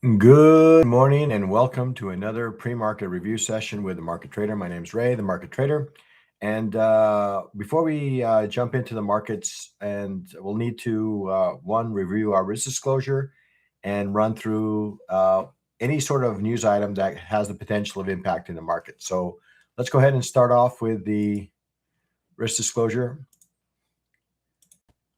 Good morning and welcome to another pre-market review session with the Market Trader. My name is Ray, the Market Trader. And before we jump into the markets, and we'll need to, one, review our risk disclosure and run through any sort of news item that has the potential of impacting the market. So let's go ahead and start off with the risk disclosure.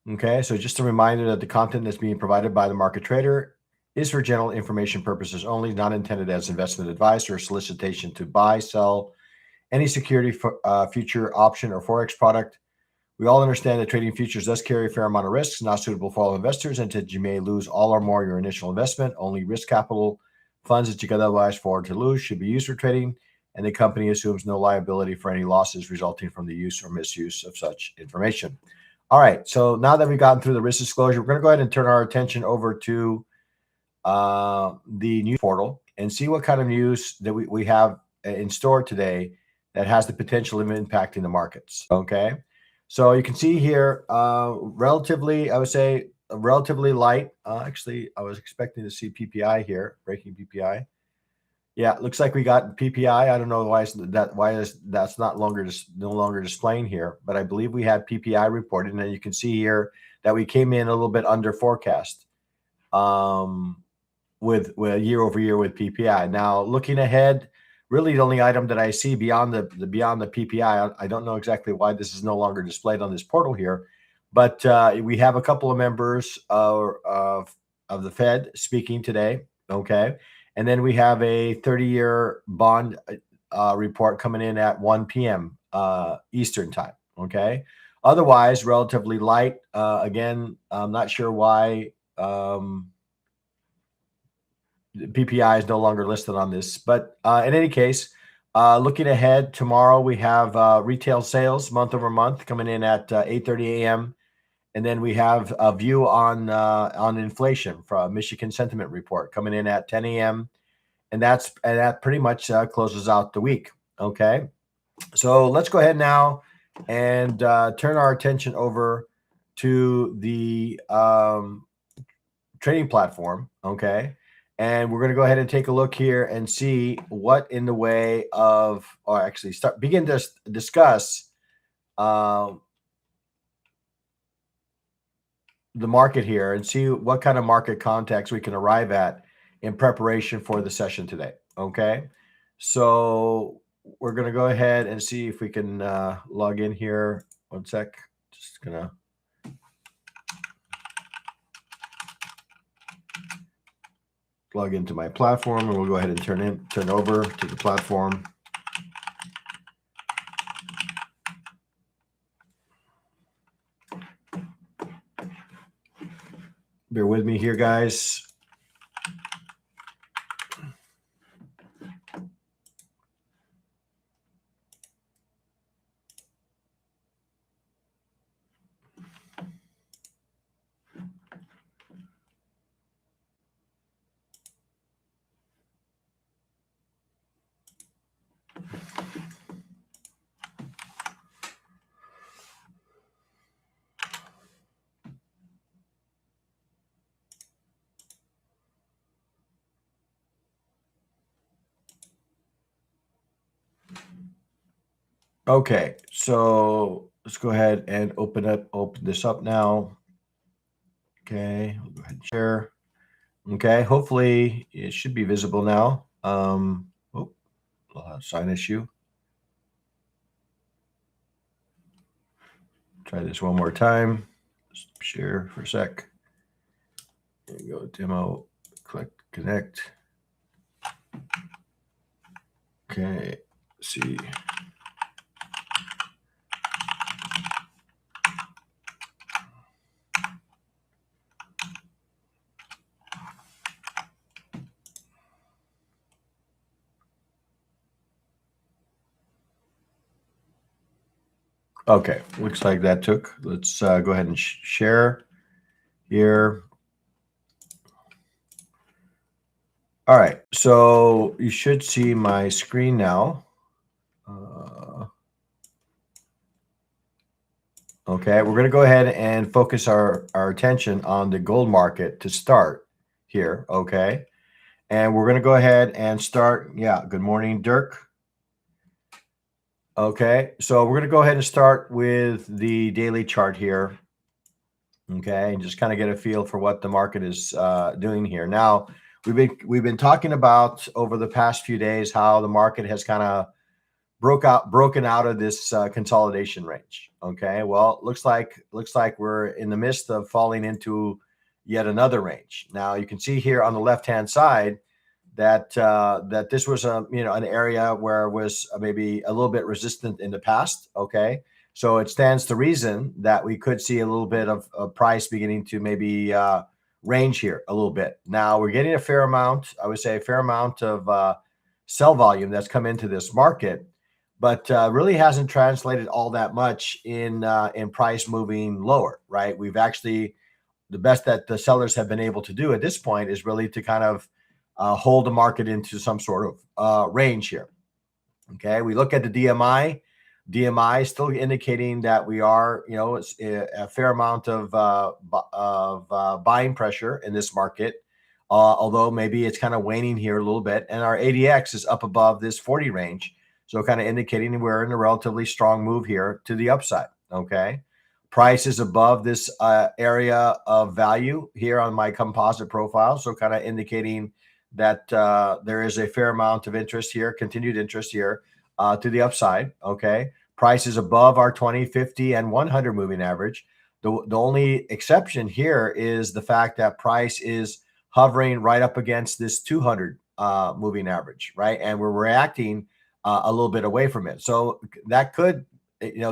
Okay, so just a reminder that the content that's being provided by the Market Trader is for general information purposes only, not intended as investment advice or solicitation to buy, sell any security, future option, or Forex product. We all understand that trading futures does carry a fair amount of risks, not suitable for all investors, and that you may lose all or more of your initial investment. Only risk capital funds that you could otherwise afford to lose should be used for trading, and the company assumes no liability for any losses resulting from the use or misuse of such information. All right, so now that we've gotten through the risk disclosure, we're going to go ahead and turn our attention over to the news portal and see what kind of news that we have in store today that has the potential of impacting the markets. Okay, so you can see here, relatively, I would say, relatively light. Actually, I was expecting to see PPI here, breaking PPI. Yeah, it looks like we got PPI. I don't know why that's no longer displaying here, but I believe we had PPI reported, and you can see here that we came in a little bit under forecast. With year over year with PPI. Now, looking ahead, really the only item that I see beyond the PPI, I don't know exactly why this is no longer displayed on this portal here, but we have a couple of members of the Fed speaking today. Okay, and then we have a 30-year bond report coming in at 1 p.m. Eastern time. Okay, otherwise relatively light. Again, I'm not sure why. PPI is no longer listed on this, but in any case, looking ahead, tomorrow we have retail sales month over month coming in at 8:30 a.m. And then we have a view on inflation from Michigan Sentiment Report coming in at 10 a.m. And that pretty much closes out the week. Okay, so let's go ahead now and turn our attention over to the trading platform. Okay. And we're going to go ahead and take a look here and see what in the way of, or actually begin to discuss the market here and see what kind of market context we can arrive at in preparation for the session today. Okay. So we're going to go ahead and see if we can log in here. One sec. Just going to. Log into my platform, and we'll go ahead and turn over to the platform. Bear with me here, guys. Okay, so let's go ahead and open this up now. Okay, we'll go ahead and share. Okay, hopefully it should be visible now. Sign issue. Try this one more time. Just share for a sec. There you go, demo, click connect. Okay, see. Okay, looks like that took. Let's go ahead and share here. All right, so you should see my screen now. Okay, we're going to go ahead and focus our attention on the gold market to start here. Okay, And we're going to go ahead and start. Yeah. Good morning, Dirk. Okay. So we're going to go ahead and start with the daily chart here. Okay. And just kind of get a feel for what the market is doing here. Now, we've been talking about over the past few days how the market has kind of broken out of this consolidation range. Okay, well, looks like we're in the midst of falling into yet another range. Now you can see here on the left hand side that that this was an area where it was maybe a little bit resistant in the past. Okay, so it stands to reason that we could see a little bit of price beginning to maybe range here a little bit. Now we're getting a fair amount, I would say, a fair amount of sell volume that's come into this market, but really hasn't translated all that much in price moving lower, right? We've actually, the best that the sellers have been able to do at this point is really to kind of hold the market into some sort of range here. Okay, we look at the DMI. DMI is still indicating that we are, it's a fair amount of buying pressure in this market, although maybe it's kind of waning here a little bit. And our ADX is up above this 40 range, so kind of indicating we're in a relatively strong move here to the upside. Okay, price is above this area of value here on my composite profile, so kind of indicating that there is a fair amount of interest here, continued interest here to the upside. Okay, price is above our 20, 50, and 100 moving average. The only exception here is the fact that price is hovering right up against this 200 moving average, right? And we're reacting a little bit away from it. So that could,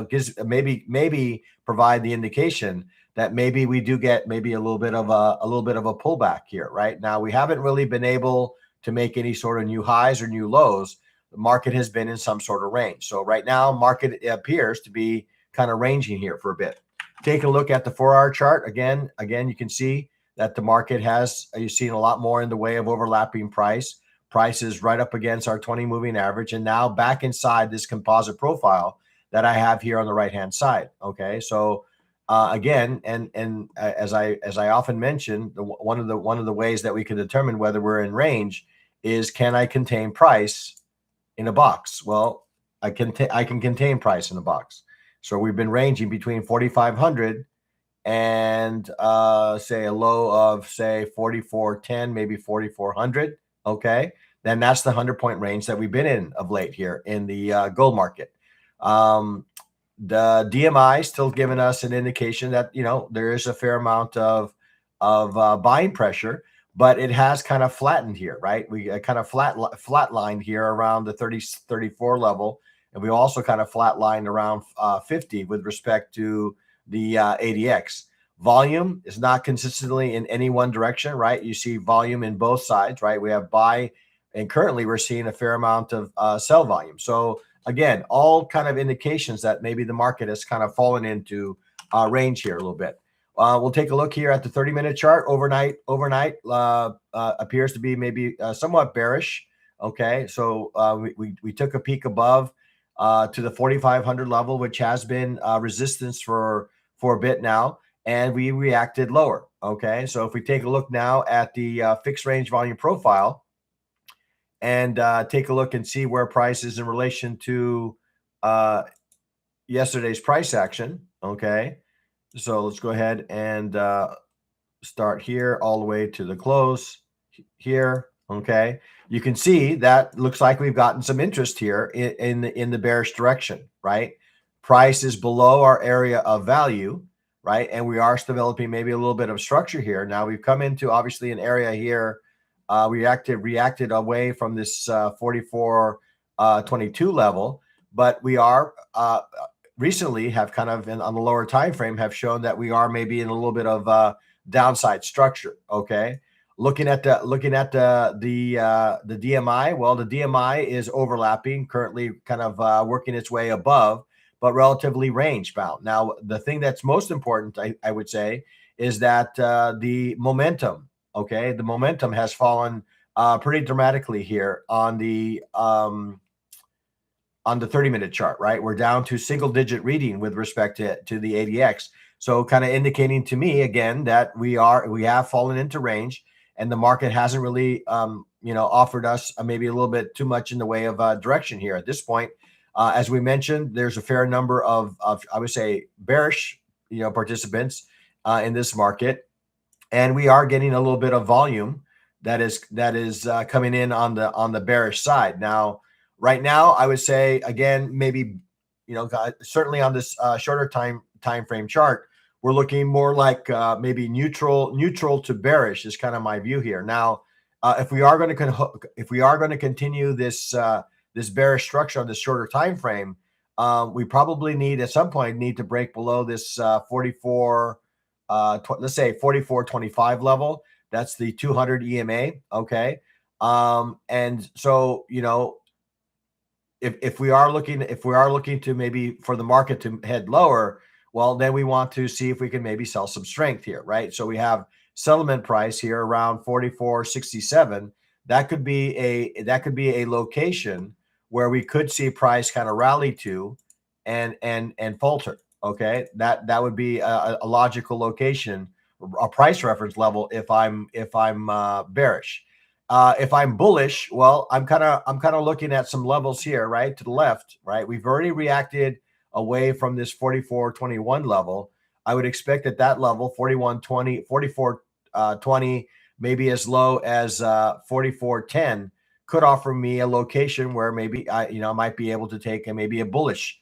gives maybe provide the indication that maybe we do get maybe a little bit of a pullback here. Right now, we haven't really been able to make any sort of new highs or new lows. The market has been in some sort of range. So right now, market appears to be kind of ranging here for a bit. Take a look at the 4-hour chart. Again, you can see that the market has, you've seen a lot more in the way of overlapping price. Price is right up against our 20 moving average, and now back inside this composite profile that I have here on the right-hand side. Okay, so again, and as I often mention, one of the ways that we can determine whether we're in range is, can I contain price in a box? Well, I can contain price in a box. So we've been ranging between 4,500 and say a low of say 4,410, maybe 4,400. Okay, then that's the 100-point range that we've been in of late here in the gold market. The DMI still giving us an indication that there is a fair amount of buying pressure, but it has kind of flattened here, right? We kind of flatlined here around the 34 level, and we also kind of flatlined around 50 with respect to the ADX. Volume is not consistently in any one direction, right? You see volume in both sides, right? We have buy, and currently we're seeing a fair amount of sell volume. So again, all kind of indications that maybe the market has kind of fallen into range here a little bit. We'll take a look here at the 30-minute chart. Overnight appears to be maybe somewhat bearish. Okay, so we took a peek above to the 4,500 level, which has been resistance for a bit now, and we reacted lower. Okay, so if we take a look now at the fixed range volume profile and take a look and see where price is in relation to yesterday's price action. Okay, so let's go ahead and start here all the way to the close here. Okay, you can see that looks like we've gotten some interest here in the bearish direction, right? Price is below our area of value, right? And we are developing maybe a little bit of structure here. Now we've come into obviously an area here. We reacted away from this 44.22 level, but we are recently have kind of on the lower time frame have shown that we are maybe in a little bit of downside structure. Okay, looking at the DMI. Well, the DMI is overlapping currently, kind of working its way above, but relatively range bound. Now, the thing that's most important, I would say, is that the momentum. Okay, the momentum has fallen pretty dramatically here on the 30-minute chart, right? We're down to single-digit reading with respect to the ADX. So kind of indicating to me again that we have fallen into range, and the market hasn't really offered us maybe a little bit too much in the way of direction here at this point. As we mentioned, there's a fair number of I would say bearish, participants in this market, and we are getting a little bit of volume that is coming in on the bearish side. Now, right now, I would say again, maybe certainly on this shorter time frame chart, we're looking more like maybe neutral to bearish is kind of my view here. Now, if we are going to continue this this bearish structure on this shorter time frame, we probably need at some point to break below this 44, let's say 44.25 level. That's the 200 EMA. Okay, and so if we are looking to maybe for the market to head lower, well, then we want to see if we can maybe sell some strength here, right? So we have settlement price here around 44.67. That could be a location where we could see price kind of rally to and falter. Okay, that would be a logical location, a price reference level if I'm bearish. If I'm bullish, well, I'm kind of looking at some levels here, right to the left, right? We've already reacted away from this 44.21 level. I would expect at that level, 41.20, 44.20, maybe as low as 44.10, could offer me a location where maybe I might be able to take maybe a bullish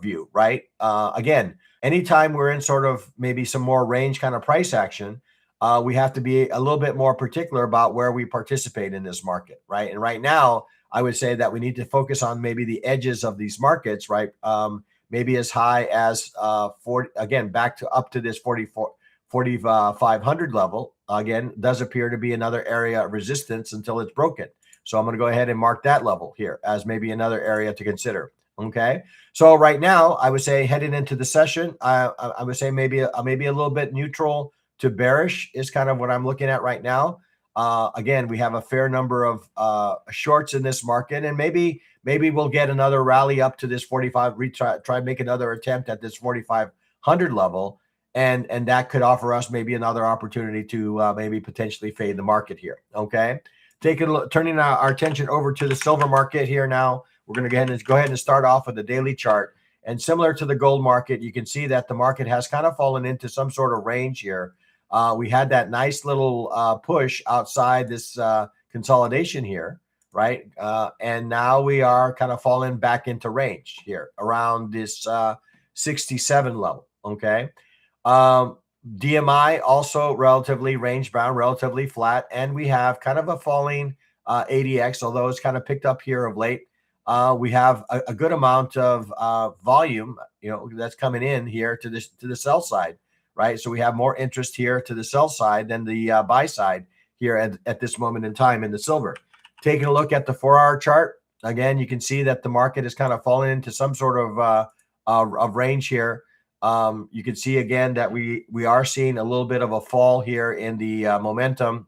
view, right? Again, anytime we're in sort of maybe some more range kind of price action, we have to be a little bit more particular about where we participate in this market, right? And right now, I would say that we need to focus on maybe the edges of these markets, right? Maybe as high as 40, again, back to up to this 4,500 level. Again, does appear to be another area of resistance until it's broken. So I'm going to go ahead and mark that level here as maybe another area to consider. Okay. So right now, I would say heading into the session, I would say maybe a little bit neutral to bearish is kind of what I'm looking at right now. Again, we have a fair number of shorts in this market, and maybe we'll get another rally up to this 45. Try make another attempt at this 4,500 level, and that could offer us maybe another opportunity to maybe potentially fade the market here. Okay, turning our attention over to the silver market here now. We're going to go ahead and start off with the daily chart. And similar to the gold market, you can see that the market has kind of fallen into some sort of range here. We had that nice little push outside this consolidation here, right? And now we are kind of falling back into range here around this 67 level, okay? DMI also relatively range bound, relatively flat, and we have kind of a falling ADX, although it's kind of picked up here of late. We have a good amount of volume, that's coming in here to the sell side, right? So we have more interest here to the sell side than the buy side here at this moment in time in the silver. Taking a look at the 4-hour chart, again, you can see that the market is kind of falling into some sort of range here. You can see again that we are seeing a little bit of a fall here in the momentum,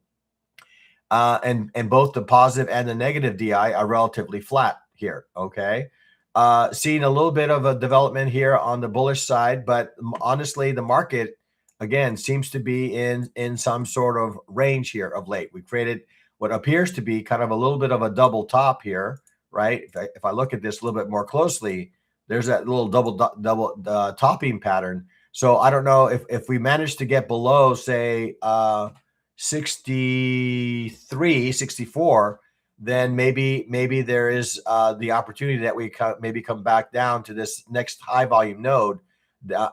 and both the positive and the negative DI are relatively flat here. Okay. Seeing a little bit of a development here on the bullish side, but honestly, the market again seems to be in some sort of range here of late. We created what appears to be kind of a little bit of a double top here, right? If I look at this a little bit more closely, there's that little double topping pattern. So I don't know if we manage to get below, say, 63, 64, then maybe there is the opportunity that we maybe come back down to this next high volume node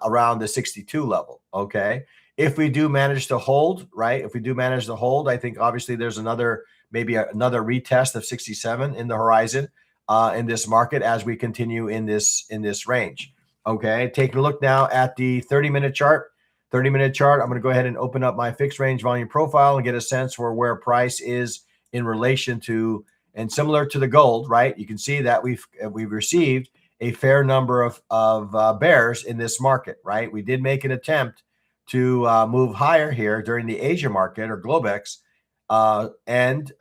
around the 62 level. Okay. If we do manage to hold, right? If we do manage to hold, I think obviously there's another retest of 67 in the horizon in this market as we continue in this range. Okay. Taking a look now at the 30-minute chart. 30-minute chart. I'm going to go ahead and open up my fixed range volume profile and get a sense for where price is in relation to, and similar to the gold, right? You can see that we've received a fair number of bears in this market, right? We did make an attempt to move higher here during the Asia market or Globex, and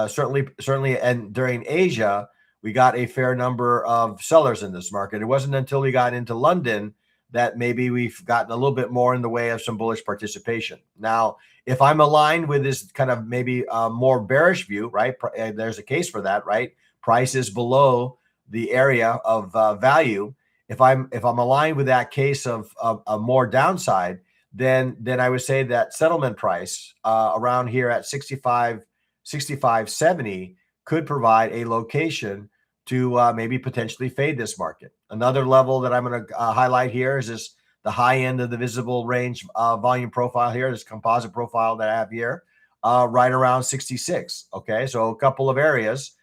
certainly, and during Asia, we got a fair number of sellers in this market. It wasn't until we got into London that maybe we've gotten a little bit more in the way of some bullish participation. Now, if I'm aligned with this kind of maybe more bearish view, right? There's a case for that, right? Price is below the area of value. If I'm aligned with that case of a more downside, then I would say that settlement price around here at 65.70 could provide a location to maybe potentially fade this market. Another level that I'm going to highlight here is this the high end of the visible range volume profile here, this composite profile that I have here, right around 66. Okay, so a couple of areas.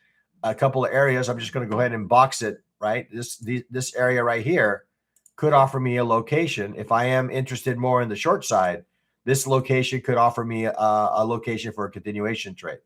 I'm just going to go ahead and box it, right? This area right here could offer me a location. If I am interested more in the short side, this location could offer me a location for a continuation trade.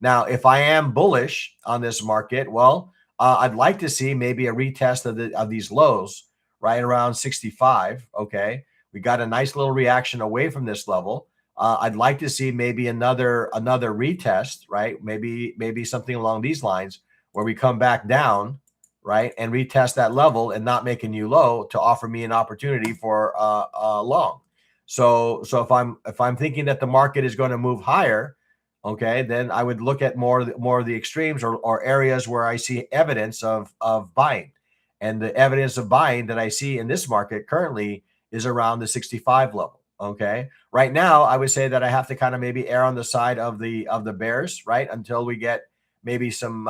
Now, if I am bullish on this market, well, I'd like to see maybe a retest of these lows right around 65. Okay, we got a nice little reaction away from this level. I'd like to see maybe another retest, right? Maybe something along these lines where we come back down, right, and retest that level and not make a new low to offer me an opportunity for long. So if I'm thinking that the market is going to move higher, okay, then I would look at more of the extremes or areas where I see evidence of buying. And the evidence of buying that I see in this market currently is around the 65 level. Okay, right now I would say that I have to kind of maybe err on the side of the bears, right, until we get maybe some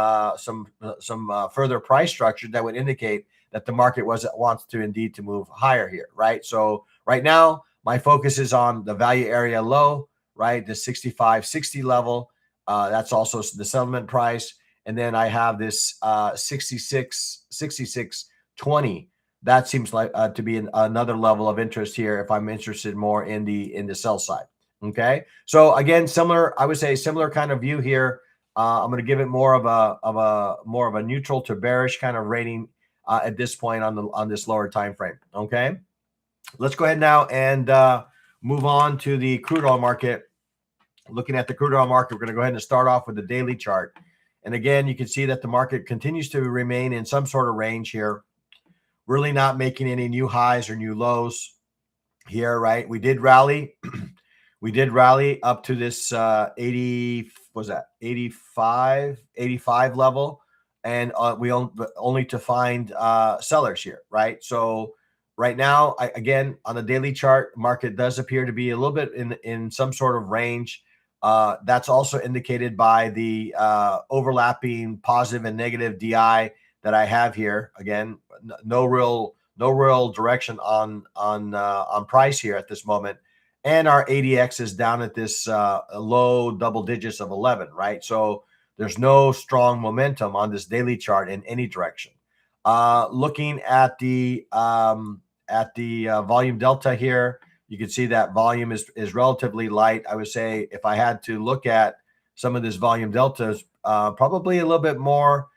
further price structure that would indicate that the market wants to indeed to move higher here, right? So right now my focus is on the value area low, right, the 65.60 level. That's also the settlement price. And then I have this 66.20. That seems like to be another level of interest here if I'm interested more in the sell side. Okay, so again, I would say similar kind of view here. I'm going to give it more of a neutral to bearish kind of rating at this point on this lower time frame. Okay, let's go ahead now and move on to the crude oil market. Looking at the crude oil market, we're going to go ahead and start off with the daily chart. And again, you can see that the market continues to remain in some sort of range here, really not making any new highs or new lows here, right? We did rally. We did rally up to this 85 level, and we only to find sellers here, right? So right now, again, on the daily chart, market does appear to be a little bit in some sort of range. That's also indicated by the overlapping positive and negative DI that I have here. Again, no real direction on price here at this moment, and our ADX is down at this low double digits of 11, right? So there's no strong momentum on this daily chart in any direction. Looking at the volume delta here, you can see that volume is relatively light. I would say if I had to look at some of this volume deltas, probably a little bit more,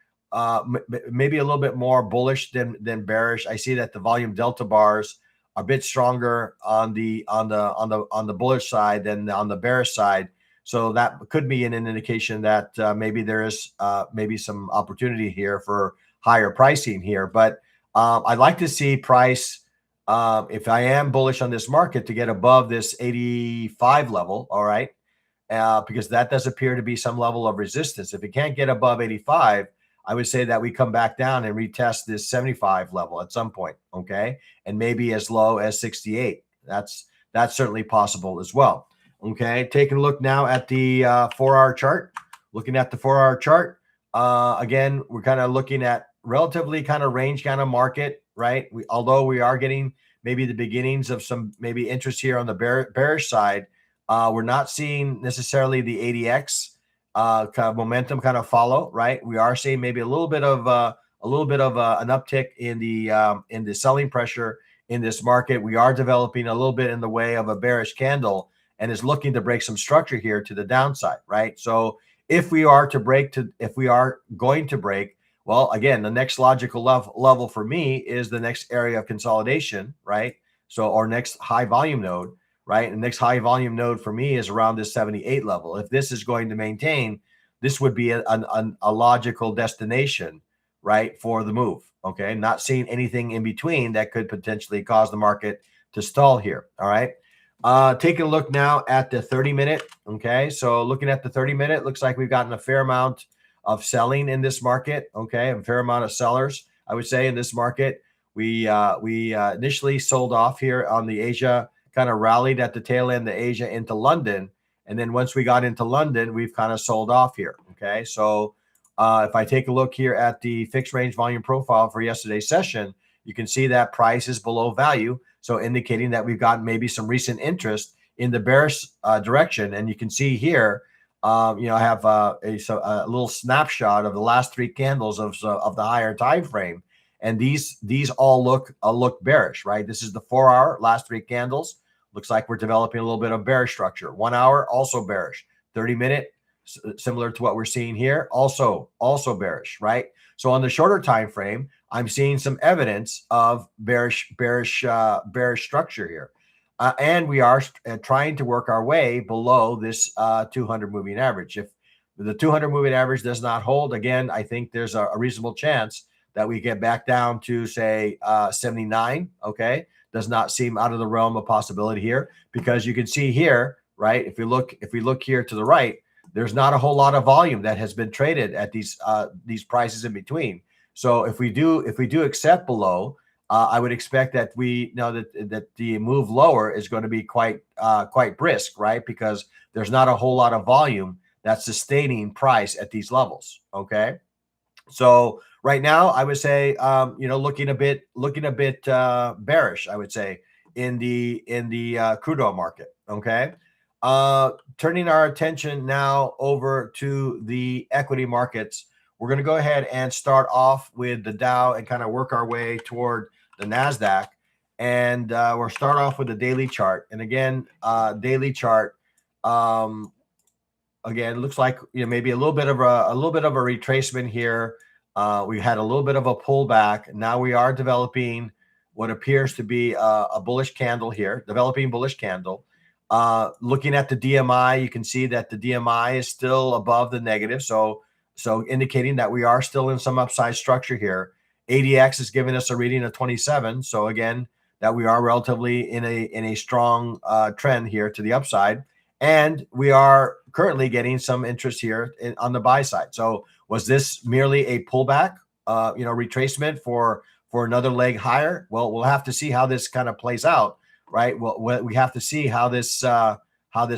maybe a little bit more bullish than bearish. I see that the volume delta bars are a bit stronger on the bullish side than on the bearish side. So that could be an indication that maybe there is maybe some opportunity here for higher pricing here. But I'd like to see price, if I am bullish on this market, to get above this 85 level, all right, because that does appear to be some level of resistance. If it can't get above 85, I would say that we come back down and retest this 75 level at some point, okay, and maybe as low as 68. That's certainly possible as well. Okay, taking a look now at the 4-hour chart. Looking at the 4-hour chart, again, we're kind of looking at relatively kind of range kind of market, right? Although we are getting maybe the beginnings of some maybe interest here on the bearish side, we're not seeing necessarily the ADX kind of momentum kind of follow, right? We are seeing maybe a little bit of an uptick in the selling pressure in this market. We are developing a little bit in the way of a bearish candle and is looking to break some structure here to the downside, right? So if we are going to break, well, again, the next logical level for me is the next area of consolidation, right? So, or next high volume node, right? And next high volume node for me is around this 78 level. If this is going to maintain, this would be a logical destination, right, for the move. Okay, not seeing anything in between that could potentially cause the market to stall here. All right. Taking a look now at the 30-minute. Okay, so looking at the 30-minute, looks like we've gotten a fair amount of selling in this market. Okay, a fair amount of sellers, I would say, in this market. We initially sold off here on the Asia, kind of rallied at the tail end of Asia into London, and then once we got into London, we've kind of sold off here. Okay, so if I take a look here at the fixed range volume profile for yesterday's session, you can see that price is below value. So indicating that we've got maybe some recent interest in the bearish direction. And you can see here, I have a little snapshot of the last 3 candles of the higher time frame. And these all look bearish, right? This is the 4-hour, last 3 candles. Looks like we're developing a little bit of bearish structure. 1 hour, also bearish. 30-minute, similar to what we're seeing here, also bearish, right? So on the shorter time frame, I'm seeing some evidence of bearish structure here, and we are trying to work our way below this 200 moving average. If the 200 moving average does not hold, again, I think there's a reasonable chance that we get back down to, say, 79. Okay, does not seem out of the realm of possibility here, because you can see here, right? If we look here to the right, there's not a whole lot of volume that has been traded at these prices in between. So if we do accept below, I would expect that we know that the move lower is going to be quite brisk, right? Because there's not a whole lot of volume that's sustaining price at these levels. Okay, so right now I would say looking a bit bearish, I would say, in the crude oil market. Okay. Turning our attention now over to the equity markets, we're going to go ahead and start off with the Dow and kind of work our way toward the NASDAQ. And we'll start off with the daily chart. And again, daily chart, again, looks like maybe a little bit of a retracement here. We had a little bit of a pullback. Now we are developing what appears to be a bullish candle here, developing bullish candle. Looking at the DMI, you can see that the DMI is still above the negative. So indicating that we are still in some upside structure here. ADX is giving us a reading of 27. So again, that we are relatively in a strong trend here to the upside. And we are currently getting some interest here on the buy side. So was this merely a pullback, retracement for another leg higher? Well, we'll have to see how this kind of plays out. Right. Well, we have to see how this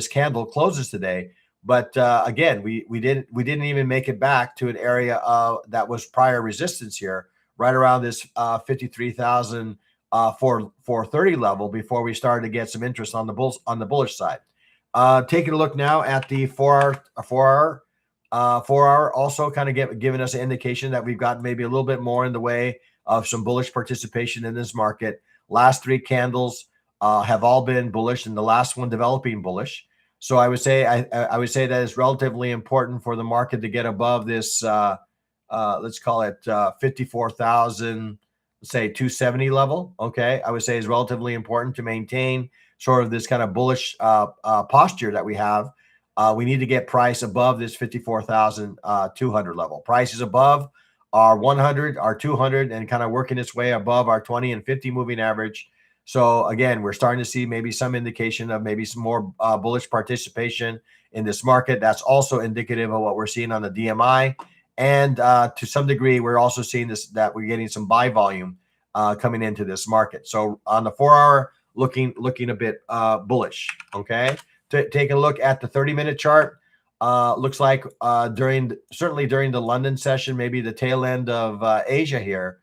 candle closes today. But again, we didn't even make it back to an area that was prior resistance here, right around this 53,430 level, before we started to get some interest on the bullish side. Taking a look now at the 4-hour, also kind of giving us an indication that we've got maybe a little bit more in the way of some bullish participation in this market. Last 3 candles have all been bullish, and the last one developing bullish. So I would say I would say that it's relatively important for the market to get above this. Let's call it 54,000, say 270 level. Okay, I would say is relatively important to maintain sort of this kind of bullish posture that we have. We need to get price above this 54,200 level. Price is above our 100, our 200, and kind of working its way above our 20 and 50 moving average. So again, we're starting to see maybe some indication of maybe some more bullish participation in this market. That's also indicative of what we're seeing on the DMI. And to some degree, we're also seeing that we're getting some buy volume coming into this market. So on the 4-hour, looking a bit bullish. Okay. Take a look at the 30-minute chart. Looks like certainly during the London session, maybe the tail end of Asia here,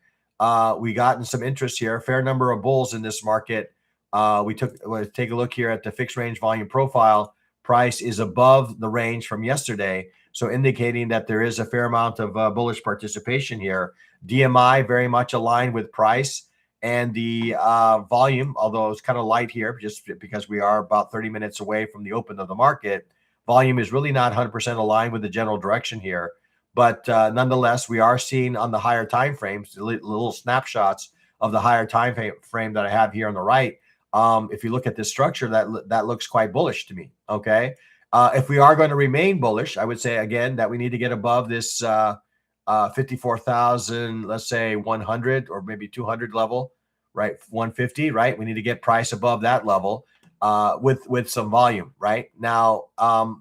we gotten some interest here, a fair number of bulls in this market. Let's take a look here at the fixed range volume profile. Price is above the range from yesterday, so indicating that there is a fair amount of bullish participation here. DMI very much aligned with price, and the volume, although it's kind of light here just because we are about 30 minutes away from the open of the market, volume is really not 100% aligned with the general direction here. But nonetheless, we are seeing on the higher time frames, little snapshots of the higher time frame that I have here on the right. If you look at this structure, that looks quite bullish to me. Okay, if we are going to remain bullish, I would say again that we need to get above this 54,000, let's say 100 or maybe 200 level, right? 150, right? We need to get price above that level with some volume, right? Now,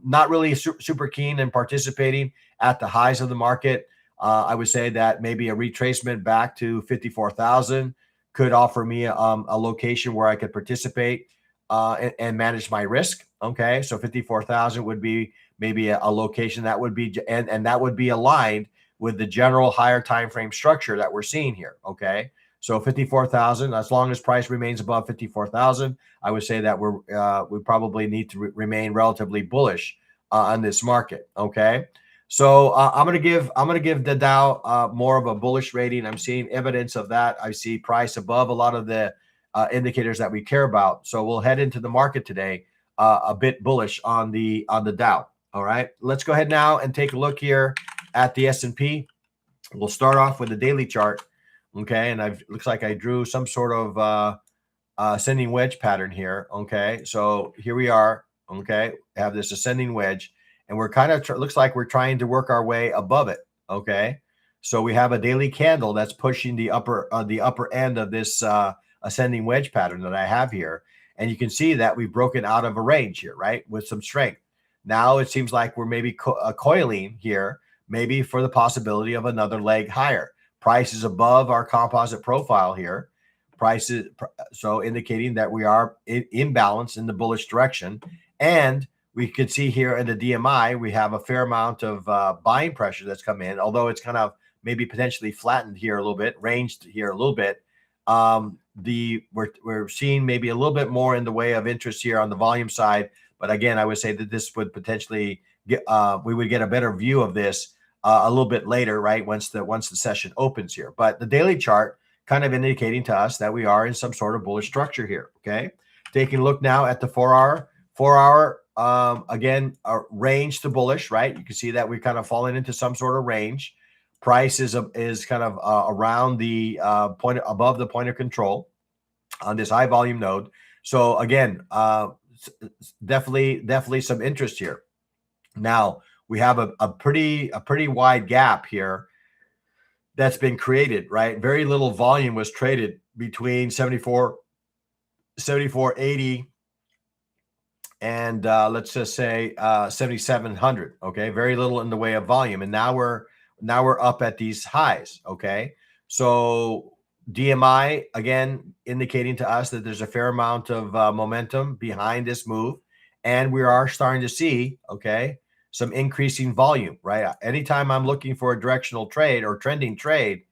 not really super keen in participating at the highs of the market. I would say that maybe a retracement back to 54,000 could offer me a location where I could participate and manage my risk. Okay, so 54,000 would be maybe a location that would be, and that would be aligned with the general higher time frame structure that we're seeing here. Okay, so 54,000, as long as price remains above 54,000, I would say that we probably need to remain relatively bullish on this market. Okay, so I'm gonna give the Dow more of a bullish rating. I'm seeing evidence of that. I see price above a lot of the indicators that we care about. So we'll head into the market today a bit bullish on the Dow. All right, let's go ahead now and take a look here at the S&P. We'll start off with the daily chart. Okay, and looks like I drew some sort of ascending wedge pattern here. Okay, so here we are. Okay, have this ascending wedge, and we're kind of looks like we're trying to work our way above it. Okay, so we have a daily candle that's pushing the upper end of this ascending wedge pattern that I have here, and you can see that we've broken out of a range here, right, with some strength. Now it seems like we're maybe coiling here, maybe for the possibility of another leg higher. Price is above our composite profile here. Prices, so indicating that we are in balance in the bullish direction. And we could see here in the DMI, we have a fair amount of buying pressure that's come in, although it's kind of maybe potentially flattened here a little bit, ranged here a little bit. We're seeing maybe a little bit more in the way of interest here on the volume side. But again, I would say that this would potentially get, we would get a better view of this a little bit later, right? Once the session opens here. But the daily chart kind of indicating to us that we are in some sort of bullish structure here. Okay. Taking a look now at the 4 hour, again, range to bullish, right? You can see that we've kind of fallen into some sort of range. Price is kind of around the point above the point of control on this high volume node. So again, definitely some interest here. Now we have a pretty wide gap here that's been created, right? Very little volume was traded between 74.80 and let's just say 7,700. Okay, very little in the way of volume, and now we're up at these highs. Okay, so DMI again indicating to us that there's a fair amount of momentum behind this move, and we are starting to see some increasing volume. Right, anytime I'm looking for a directional trade or trending trade,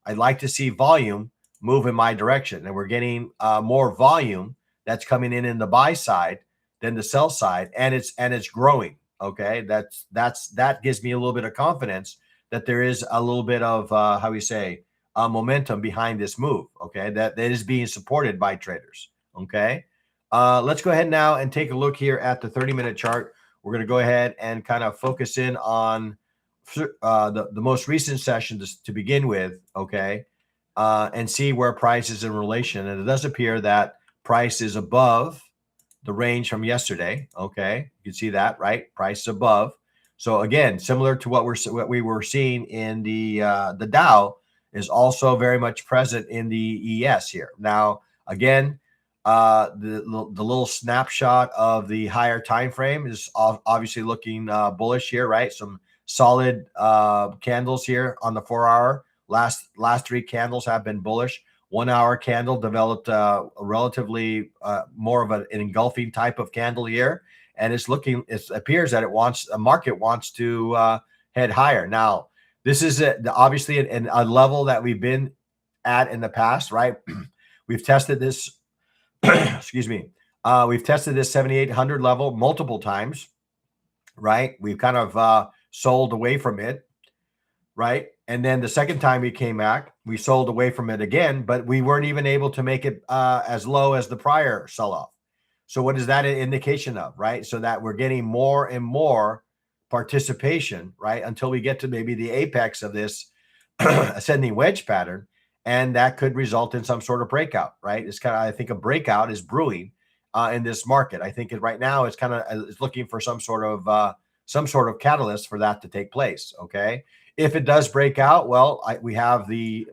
I'd like to see volume move in my direction, and we're getting more volume that's coming in the buy side than the sell side, and it's growing. Okay, that gives me a little bit of confidence that there is a little bit of momentum behind this move. Okay, that is being supported by traders. Okay, let's go ahead now and take a look here at the 30-minute chart. We're going to go ahead and kind of focus in on the most recent session to begin with. Okay, and see where price is in relation, and it does appear that price is above the range from yesterday. Okay, you can see that, right? Price is above. So again, similar to what we were seeing in the Dow, is also very much present in the ES here. Now, again, the little snapshot of the higher time frame is obviously looking bullish here, right? Some solid candles here on the 4 hour. Last three candles have been bullish. 1 hour candle developed a relatively more of an engulfing type of candle here, and it appears that the market wants to head higher. Now, this is obviously a level that we've been at in the past, right? We've tested this, excuse me, we've tested this 7,800 level multiple times, right? We've kind of sold away from it, right? And then the second time we came back, we sold away from it again, but we weren't even able to make it as low as the prior sell-off. So what is that an indication of, right? So that we're getting more and more participation, right? Until we get to maybe the apex of this ascending wedge pattern, and that could result in some sort of breakout, right? It's kind of, I think a breakout is brewing in this market. I think right now it's kind of looking for some sort of catalyst for that to take place. Okay. If it does break out, well, we have the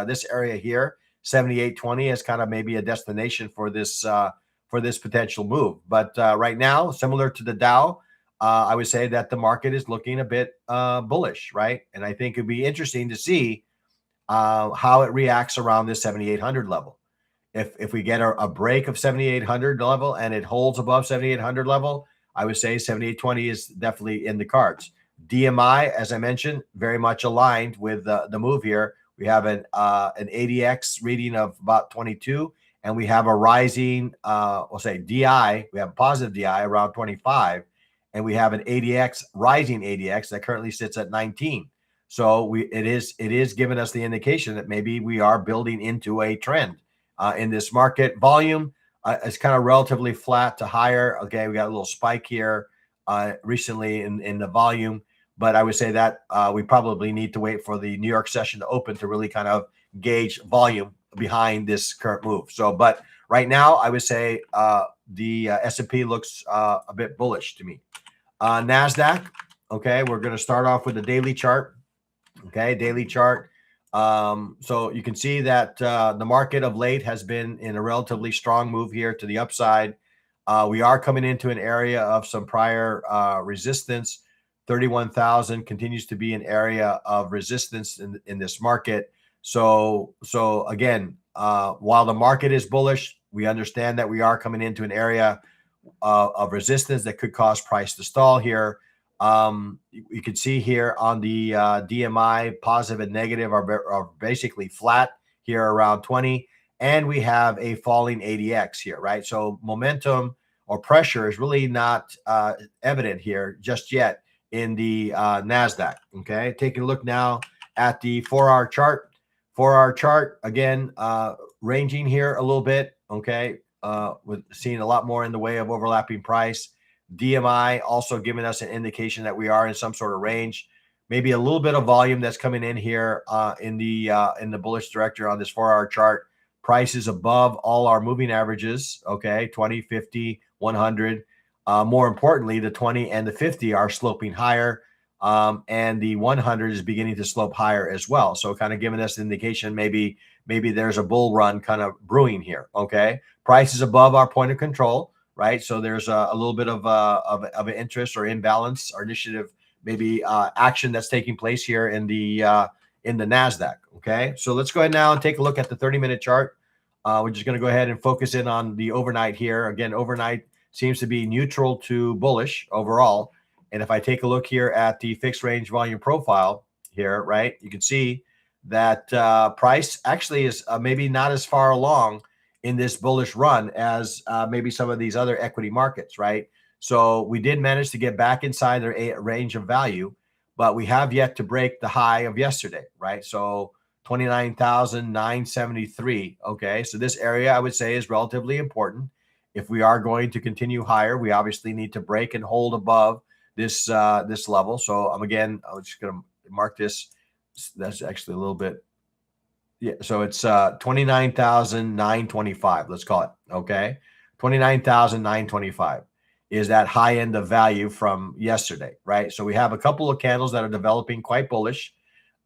this area here, 7820, as kind of maybe a destination for this potential move. But right now, similar to the Dow, I would say that the market is looking a bit bullish, right? And I think it'd be interesting to see how it reacts around this 7,800 level. If we get a break of 7,800 level and it holds above 7,800 level, I would say 7,820 is definitely in the cards. DMI, as I mentioned, very much aligned with the move here. We have an ADX reading of about 22, and we have a rising, we'll say DI. We have a positive DI around 25, and we have an ADX, rising ADX that currently sits at 19. So it is giving us the indication that maybe we are building into a trend in this market. Volume is kind of relatively flat to higher. Okay, we got a little spike here recently in the volume, but I would say that we probably need to wait for the New York session to open to really kind of gauge volume behind this current move. So, but right now, I would say the S&P looks a bit bullish to me. NASDAQ, okay, we're going to start off with the daily chart. Okay, daily chart. So you can see that the market of late has been in a relatively strong move here to the upside. We are coming into an area of some prior resistance. 31,000 continues to be an area of resistance in this market. So again, while the market is bullish, we understand that we are coming into an area of resistance that could cause price to stall here. You can see here on the DMI, positive and negative are basically flat here around 20, and we have a falling ADX here, right? So momentum or pressure is really not evident here just yet in the NASDAQ. Okay, taking a look now at the 4-hour chart. 4-hour chart again, ranging here a little bit. Okay, with seeing a lot more in the way of overlapping price. DMI also giving us an indication that we are in some sort of range. Maybe a little bit of volume that's coming in here in the bullish direction on this 4-hour chart. Price is above all our moving averages. Okay, 20, 50, 100. More importantly, the 20 and the 50 are sloping higher, and the 100 is beginning to slope higher as well. So kind of giving us an indication maybe there's a bull run kind of brewing here. Okay, price is above our point of control, right? So there's a little bit of an interest or imbalance or initiative, maybe action that's taking place here in the NASDAQ. Okay, so let's go ahead now and take a look at the 30-minute chart. We're just going to go ahead and focus in on the overnight here. Again, overnight seems to be neutral to bullish overall. And if I take a look here at the fixed range volume profile here, right, you can see that price actually is maybe not as far along in this bullish run as maybe some of these other equity markets, right? So we did manage to get back inside their range of value, but we have yet to break the high of yesterday, right? So 29,973. Okay, so this area I would say is relatively important. If we are going to continue higher, we obviously need to break and hold above this this level. So I'm just going to mark this. That's actually a little bit. Yeah, so it's 29,925. Let's call it. Okay, 29,925 is that high end of value from yesterday, right? So we have a couple of candles that are developing quite bullish.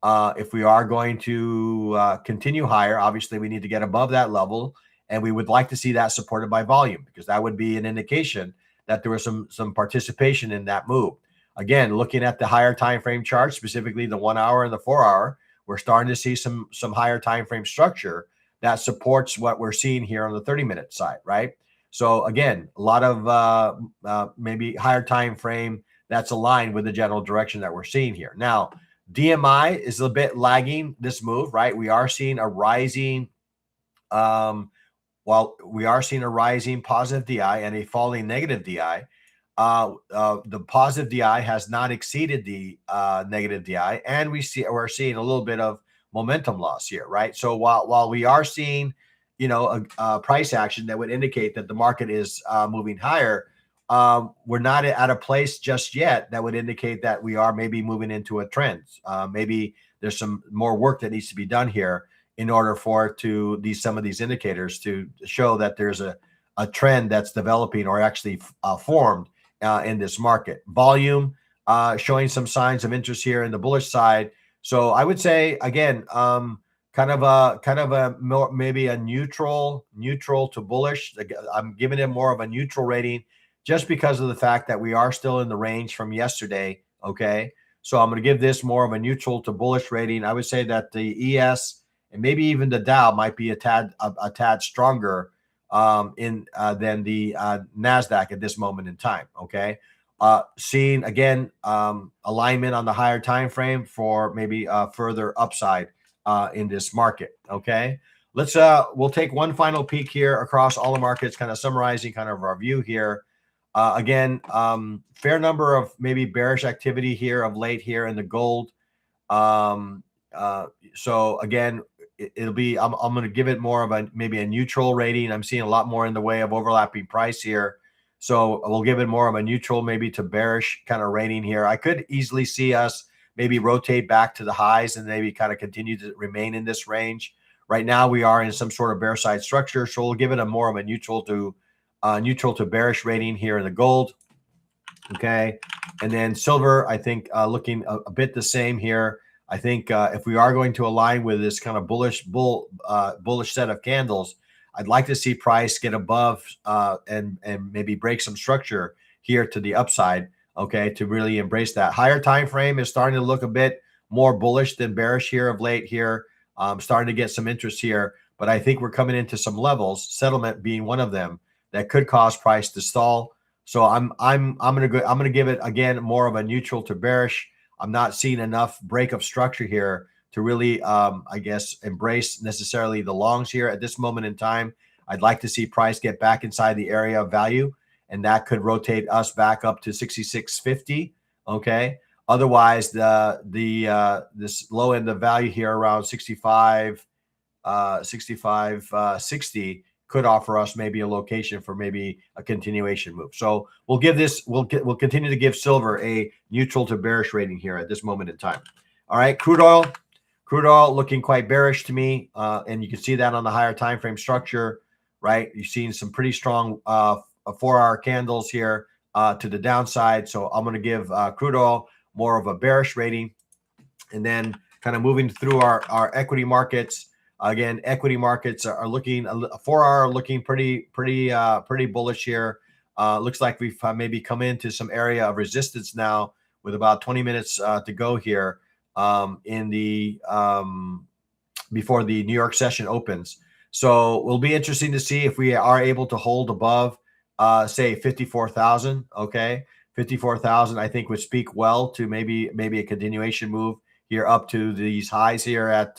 If we are going to continue higher, obviously we need to get above that level, and we would like to see that supported by volume, because that would be an indication that there was some participation in that move. Again, looking at the higher time frame chart, specifically the 1 hour and the 4 hour, we're starting to see some higher time frame structure that supports what we're seeing here on the 30-minute side, right? So again, a lot of maybe higher time frame that's aligned with the general direction that we're seeing here. Now, DMI is a bit lagging this move, right? We are seeing a rising, while we are seeing a rising positive DI and a falling negative DI. The positive DI has not exceeded the negative DI, and we're seeing a little bit of momentum loss here, right? So while we are seeing, a price action that would indicate that the market is moving higher, we're not at a place just yet that would indicate that we are maybe moving into a trend. Maybe there's some more work that needs to be done here in order for some of these indicators to show that there's a trend that's developing or actually formed in this market. Volume showing some signs of interest here in the bullish side. So I would say again, kind of a more, maybe a neutral to bullish. I'm giving it more of a neutral rating just because of the fact that we are still in the range from yesterday. Okay. So I'm going to give this more of a neutral to bullish rating. I would say that the ES and maybe even the Dow might be a tad stronger than the NASDAQ at this moment in time. Okay. Seeing again alignment on the higher time frame for maybe further upside in this market. Okay. We'll take one final peek here across all the markets, kind of summarizing kind of our view here. Again, fair number of maybe bearish activity here of late here in the gold. So again, it'll be, I'm going to give it more of a, maybe a neutral rating. I'm seeing a lot more in the way of overlapping price here. So we'll give it more of a neutral, maybe to bearish kind of rating here. I could easily see us maybe rotate back to the highs and maybe kind of continue to remain in this range. Right now we are in some sort of bear side structure. So we'll give it a more of a neutral to bearish rating here in the gold. Okay. And then silver, I think looking a bit the same here. I think if we are going to align with this kind of bullish set of candles, I'd like to see price get above and maybe break some structure here to the upside. Okay, to really embrace that higher time frame is starting to look a bit more bullish than bearish here of late. Here, starting to get some interest here, but I think we're coming into some levels, settlement being one of them, that could cause price to stall. So I'm gonna give it again more of a neutral to bearish. I'm not seeing enough break of structure here to really, I guess, embrace necessarily the longs here at this moment in time. I'd like to see price get back inside the area of value, and that could rotate us back up to 66.50. Okay. Otherwise, this low end of value here around 65, 60 could offer us maybe a location for maybe a continuation move. So we'll continue to give silver a neutral to bearish rating here at this moment in time. All right, crude oil looking quite bearish to me, and you can see that on the higher time frame structure, right? You've seen some pretty strong 4-hour candles here to the downside. So I'm going to give crude oil more of a bearish rating, and then kind of moving through our equity markets. Again, equity markets are looking a 4-hour looking pretty bullish here. Looks like we've maybe come into some area of resistance now with about 20 minutes to go here in the before the New York session opens. So it'll be interesting to see if we are able to hold above say 54,000. Okay, 54,000 I think would speak well to maybe a continuation move here up to these highs here at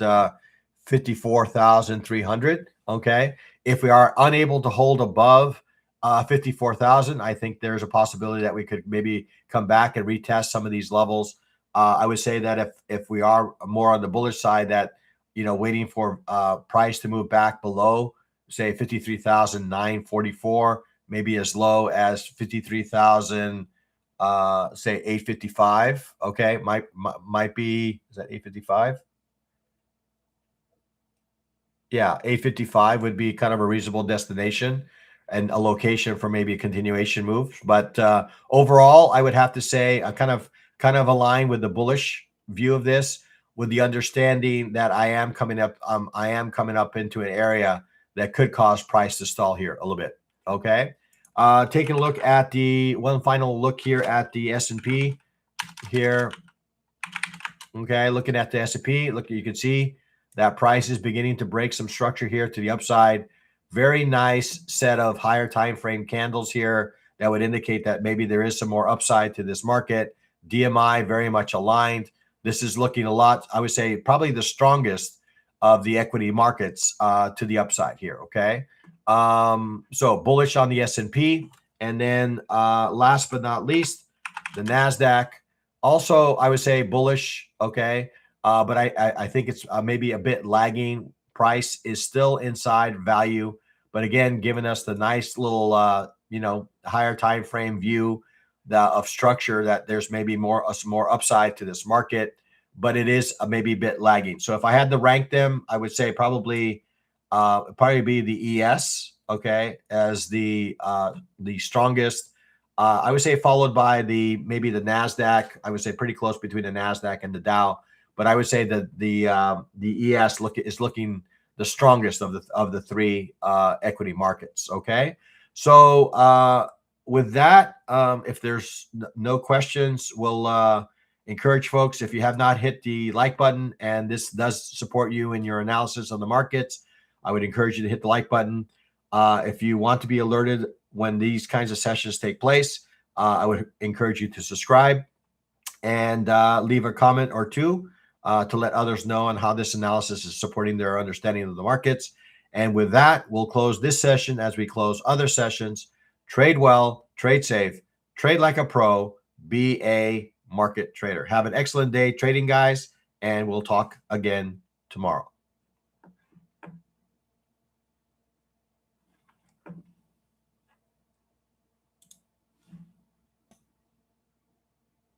54,300. Okay. If we are unable to hold above 54,000, I think there's a possibility that we could maybe come back and retest some of these levels. I would say that if we are more on the bullish side, that, you know, waiting for price to move back below, say 53,944, maybe as low as 53,000, say 855. Okay. Might be, is that 855? Yeah, 855 would be kind of a reasonable destination and a location for maybe a continuation move. But overall, I would have to say I kind of align with the bullish view of this, with the understanding that I am coming up into an area that could cause price to stall here a little bit. Okay. Taking a look at one final look here at the S&P here. Okay, looking at the S&P, look, you can see that price is beginning to break some structure here to the upside. Very nice set of higher time frame candles here that would indicate that maybe there is some more upside to this market. DMI very much aligned. This is looking a lot, I would say, probably the strongest of the equity markets to the upside here. Okay, so bullish on the S&P, and then last but not least, the NASDAQ. Also, I would say bullish. Okay. But I think it's maybe a bit lagging. Price is still inside value, but again, giving us the nice little higher time frame view of structure that there's maybe some more upside to this market, but it is maybe a bit lagging. So if I had to rank them, I would say probably be the ES, okay, as the strongest. I would say followed by maybe the Nasdaq. I would say pretty close between the Nasdaq and the Dow, but I would say that the ES is looking the strongest of the three equity markets. Okay, so with that, if there's no questions, we'll encourage folks, if you have not hit the like button and this does support you in your analysis of the markets, I would encourage you to hit the like button. If you want to be alerted when these kinds of sessions take place, I would encourage you to subscribe and leave a comment or two to let others know on how this analysis is supporting their understanding of the markets. And with that, we'll close this session as we close other sessions. Trade well, trade safe, trade like a pro, be a market trader. Have an excellent day trading, guys, and we'll talk again tomorrow.